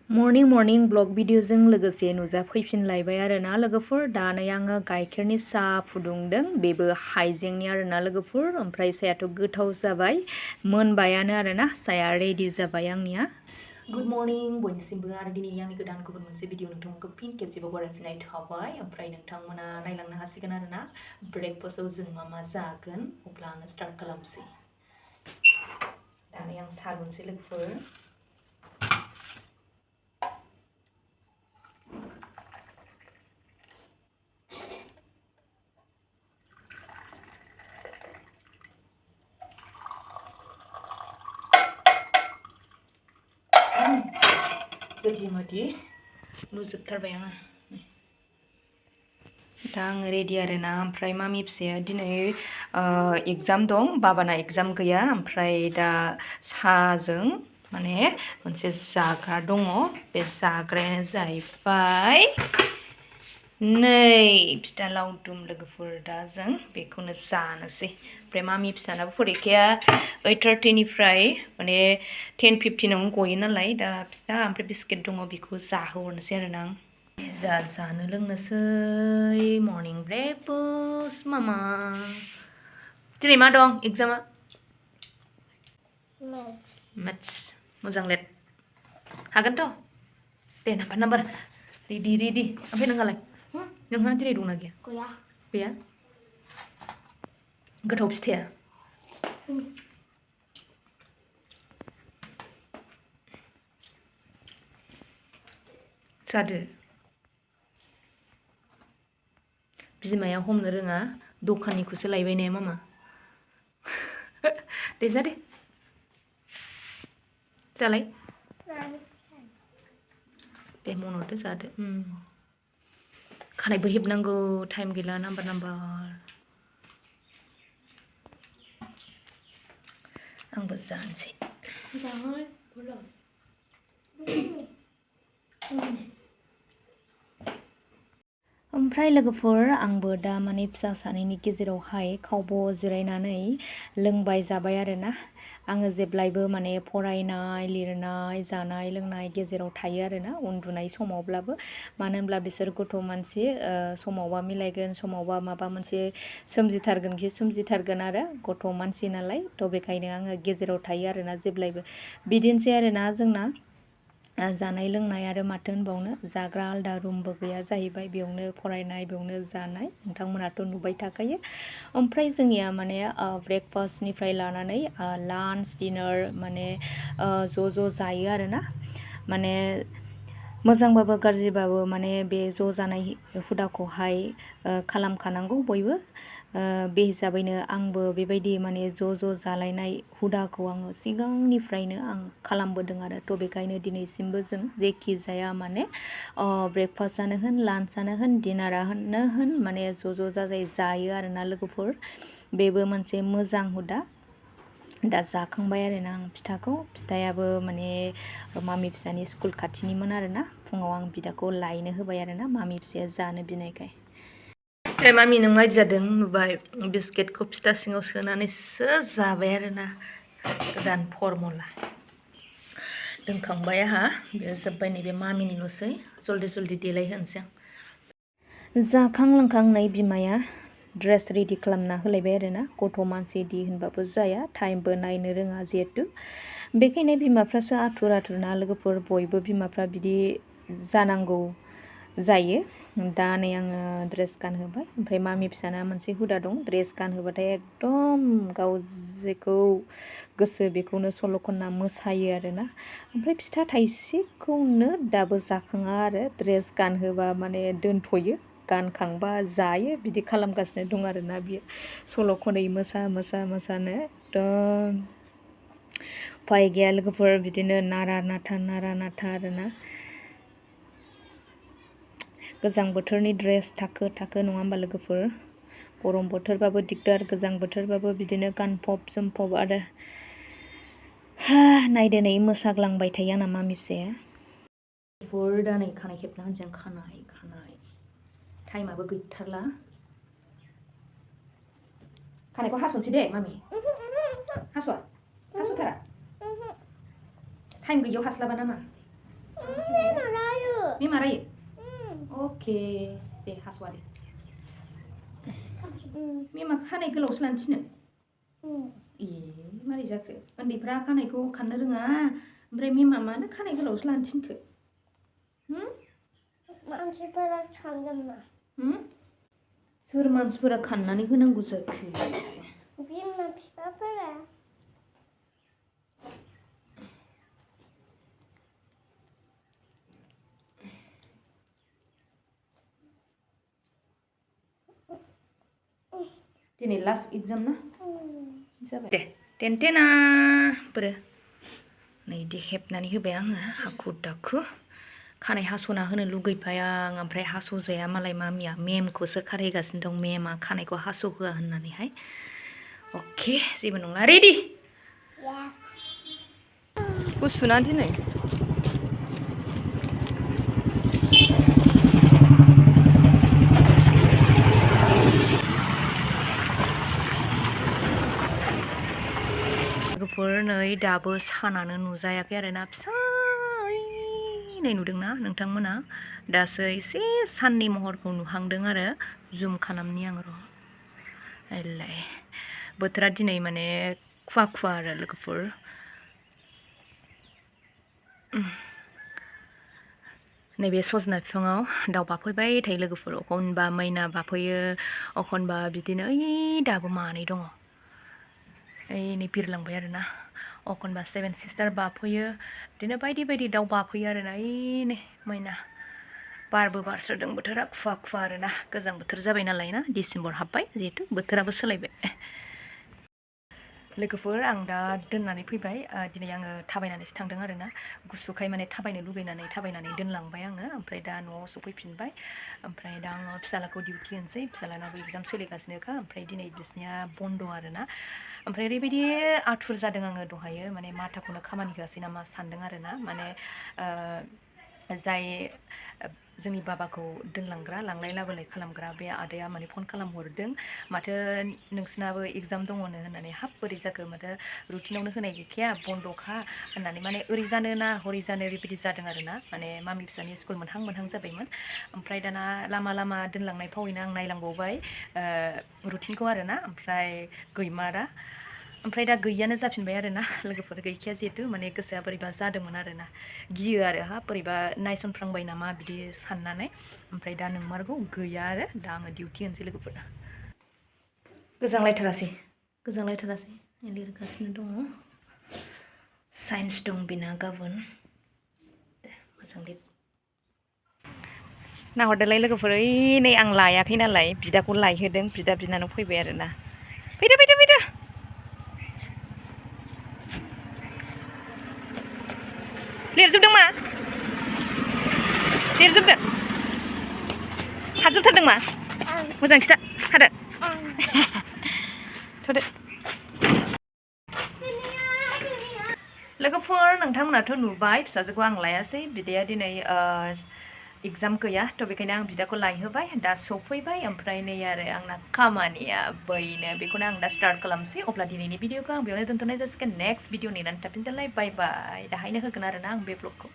Morning blog भिडिअजों लोगोसे नुजाफैफिनलायबाय आरोना लोगोफोर दानो आङो गाइखेरनि साहा फुदुंदों बेबो हाइजेंनि आरोना लोगोफोर ओमफ्राय सायाथ' गोथाव जाबाय मोनबायानो आरोना साया रेडि जाबाय आंनिया गुड मर्निं बयनिसिमबो आरो दिनै आंनि गोदान गुबुन मोनसे भिडिअ नोंथांमोनखौ फिन खेबसेबाव बरायफिननाय थाबाय ओमफ्राय नोंथांमोना नायलांनो हासिगोन आरोना ब्रेकफास्टआव जों मा जागोन अब्ला आङो स्टार्ट खालामसै दानो आं साहा दुंसै लोगोफोर गोदि मोदि नुजोबथारबाय आङो दा आङो रेडि आरोना ओमफ्राय मामि फिसाया दिनै एग्जाम दं बाबाना एग्जाम गैया ओमफ्राय दा साहाजों माने मोनसे जाग्रा दङ बे जाग्रायानो जाहैबाय नै फिथा लावदुम लोगोफोर दा जों बेखौनो जानोसै ओमफ्राय मामि फिसानाबो फरिखाया 8:30निफ्राय माने 10:15आवनो गयो नालाय दा फिथा ओमफ्राय बिस्किट दङ बेखौ जाहोहरनोसै आरोना आं जानो लोंनोसै मर्निं ब्रेकफास्ट मामा दिनै मा दं एग्जामा मेथ्स मोजां लेट हागोनथ' दे नाम्बार रेडि ओमफ्राय नोंहालाय नोंहा दिनै दंना गैया गैया गोथाव फिथाया जादो बिमाया हमनो रोङा दखाननिखौसो लायबाय ने मामा दे जा दे जालाय दे मन'दो जादो खानायबो हेबनांगौ टाइम गैला नाम्बार आंबो जानोसै ओमफ्राय लोगोफोर आंबो दा माने फिसा सानैनि गेजेरावहाय खावब' जिरायनानै लोंबाय जाबाय आरोना आङो जेब्लायबो माने फरायनाय लिरनाय जानाय लोंनाय गेजेराव थायो आरोना उन्दुनाय समावब्लाबो मानो होनब्ला बिसोर गथ' मानसि समावबा मिलायगोन समावबा माबा मोनसे सोमजिथारगोन आरो गथ' मानसि नालाय थ' बेखायनो आङो गेजेराव थायो आरोना जेब्लायबो बिदिनोसै आरोना जोंना जानाय लोंनाय आरो माथो होनबावनो जाग्रा आलदा रुमबो गैया जाहैबाय बेयावनो फरायनाय बेयावनो जानाय नोंथांमोनाथ' नुबाय थाखायो ओमफ्राय जोंनिया माने ब्रेकफास्टनिफ्राय लानानै लान्च डिनार माने ज' जायो आरोना माने मोजांबाबो गाज्रिबाबो माने बे ज' जानाय हुदाखौहाय खालामखानांगौ बयबो बे हिसाबैनो आंबो बेबायदि माने ज' जालायनाय हुदाखौ आङो सिगांनिफ्रायनो आं खालामबोदों आरो थ' बेखायनो दिनैसिमबो जों जेखि जाया माने ब्रेकफास्टआनो होन लान्चआनो होन डिनारानो होन माने ज' जाजाय जायो आरोना लोगोफोर बेबो मोनसे मोजां हुदा दा जाखांबाय आरोना आं फिथायाबो माने मामि फिसानि स्कुल खाथिनिमोन आरोना फुङाव आं बिदाखौ लायनो होबाय आरोना मामि फिसाया जानो बिनायखाय मामि नों मायदि जादों नुबाय बिस्किटखौ फिथा सिङाव सोनानैसो जाबाय आरोना गोदान फरमुला लोंखांबाय आंहा बे जोब्बाय नैबे मामिनिल'सै जल्दि देलायहोनोसै आं जाखां लोंखां नै बिमाया ड्रेस रेडि खालामना होलायबाय आरोना गथ' मानसि दि होनबाबो जाया टाइमबो नायनो रोङा जिहेतु बेखायनो बिमाफ्रासो आथुर ना लोगोफोर बयबो बिमाफ्रा बिदि जानांगौ जायो दा नै आङो ड्रेस गानहोबाय ओमफ्राय मामि फिसाना मोनसे हुदा दं ड्रेस गानहोबाथाय एकदम गाव जेखौ गोसो बेखौनो सल' खनना मोसायो आरोना ओमफ्राय फिथा थाइसेखौनो दाबो जाखाङा आरो ड्रेस गानहोबा माने दोनथ'यो गानखांबा जायो बिदि खालामगासिनो दं आरोना बियो सल' खनै मोसानो एकदम उफाय गैया लोगोफोर बिदिनो नारा नाथा आरोना गोजां बोथोरनि ड्रेस थाखो नङा होमबा लोगोफोर गरम बोथोरबाबो दिगदार गोजां बोथोरबाबो बिदिनो गानफब जोमफब आरो नायदो नै मोसाग्लांबाय थायो आंना मामि फिसाया दा नै खानाय खेबना होनसै आं खानाय टाइमाबो गैथारला खानायखौ हास'नोसै दे मामि हास'थारा टाइम गैयियाव हास्लाबा नामा Mima rayo? Oke. Deh, haswa deh. Mima खानाय गोलावसो लानो थिनो? मारै जाखो? उन्दैफ्रा खानायखौ खाननो रोङा, ओमफ्राय मिमा मानो खानाय गोलावसो लानो थिनखो? मानसिफोरा खानगोन ना? सोर मानसिफोरा खाननानै होनांगौ जाखो? बिमा बिफाफोरा। दिनै लास्ट एग्जाम ना? जाबाय दे टेनटेना बोरो नै इदि हेबनानै होबाय आङो हाखु दाखु खानाय हास'ना होनो लुगैबाय आं ओमफ्राय हास'जाया मालाय मामिया मेमखौसो खारहैगासिनो दं मेमा खानायखौ हास' होआ होननानैहाय अके जेबो नंला रेडि गुसुना दिनै लोगोफोर नै दाबो सानानो नुजायाखै आरोना फिसायै नुदोंना नोंथांमोना दासो एसे साननि महरखौ नुहांदों आरो जुम खालामनि आं र' एलाय बोथोरा दिनै माने खुवा खुवा आरो लोगोफोर नैबे सजना बिफाङाव दाउ बाफैबाय थायो लोगोफोर एखनबा मैना बाफैयो एखनबा बिदिनो ओइ दाबो मानै दङ ओइ नै बिरलांबाय आरोना एखनबा सेभेन सिस्टार बाफैयो बिदिनो बायदि बायदि दाउ बाफैयो आरोना ओइ नै मैना बारबो बारस्रोदों बोथोरा खुवा खुवा आरोना गोजां बोथोर जाबाय नालाय ना डिसेम्बर हाबबाय जिहेतु बोथोराबो सोलायबाय लोगोफोर आं दा दोननानै फैबाय दिनै आङो थाबायनानैसो थांदों आरोना गुसुखाय माने थाबायनो लुगैनानै थाबायनानै दोनलांबाय आङो ओमफ्राय दा न'आव सफैफिनबाय ओमफ्राय दा आङो फिसालाखौ डिउटि होनोसै फिसालानाबो एग्जाम सोलिगासिनोखा ओमफ्राय दिनै बिसनिया बन्द' आरोना ओमफ्राय ओरैबायदि आथुर जादों आङो दहायो माने माथाखौनो खामानि होआसै नामा सानदों आरोना माने जाय जोंनि बाबाखौ दोनलांग्रा लांलाय लाबोलाय खालामग्रा बे आदाया माने फन खालामहरदों माथो नोंसिनाबो एग्जाम दङनो होननानै हाब बोरै जाखो माथो रुटिनावनो होनाय गैखाया बन्द'खा होननानै माने ओरै जानो ना हरै जानो बेबायदि जादों आरोना माने मामि फिसानि स्कुल मोनहां मोनहां जाबायमोन ओमफ्राय दाना लामा लामा दोनलांनाय फावैनो आं नायलांबावबाय रुटिनखौ आरोना ओमफ्राय गैमारा ओमफ्राय दा गैयानो जाफिनबाय आरोना लोगोफोर गैखाया जिहेतु माने गोसोआ बोरैबा जादोंमोन आरोना गियो आरो हा बोरैबा नायसनफ्रांबाय नामा बिदि साननानै ओमफ्राय दा नोंमारगौ गैया आरो दा आङो डिउटि होनोसै लोगोफोर गोजांलायथारासै लिरगासिनो दङ साइन्स दं बेना गाबोन दे मोजां लिर नाहरदोलाय लोगोफोर ओइ नै आं लायाखै नालाय बिदाखौ लायहोदों बिदा बिनानाव फैबाय आरोना फैदो लिरजोबदों मा लिरजोबदों हाजोबथारदों मा मोजां खिथा हादो थ'दो लोगोफोर नोंथांमोनाथ' नुबाय फिसाजोखौ आं लायासै बिदाया दिनै एग्जाम गैया थ' बेखायनो आं बिदाखौ लायहोबाय दा सफैबाय ओमफ्राय नै आरो आंना खामानिया बैनो बेखौनो आं दा स्टार्ट खालामसै अब्ला दिनैनि भिडिअखौ आं बेयावनो दोनथ'नाय जासिगोन नेक्स्ट भिडिअ नेनानै थाफिनदोलाय बाय बाय दाहायनो होगोन आरोना आं बे ब्लगखौ